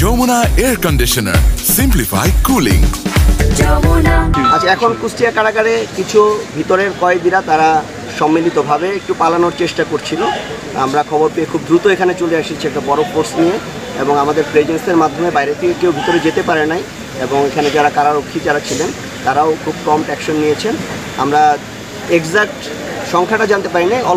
Jamuna air conditioner, simplify cooling. আচ্ছা, এখন কুষ্টিয়া কারাগারে কিছু ভিতরের কয়েদিরা তারা সম্মিলিতভাবে একটু পালানোর চেষ্টা করছিল। আমরা খবর পেয়ে খুব দ্রুত এখানে চলে এসেছি একটা বড় ফোর্স নিয়ে, এবং আমাদের প্রেজেন্সের মাধ্যমে বাইরে থেকে কেউ ভিতরে যেতে পারে নাই, এবং এখানে যারা কারারক্ষী যারা ছিলেন তারাও খুব প্রম্পট অ্যাকশন নিয়েছেন। আমরা এক্সাক্ট সংখ্যাটা জানতে পারি নাই।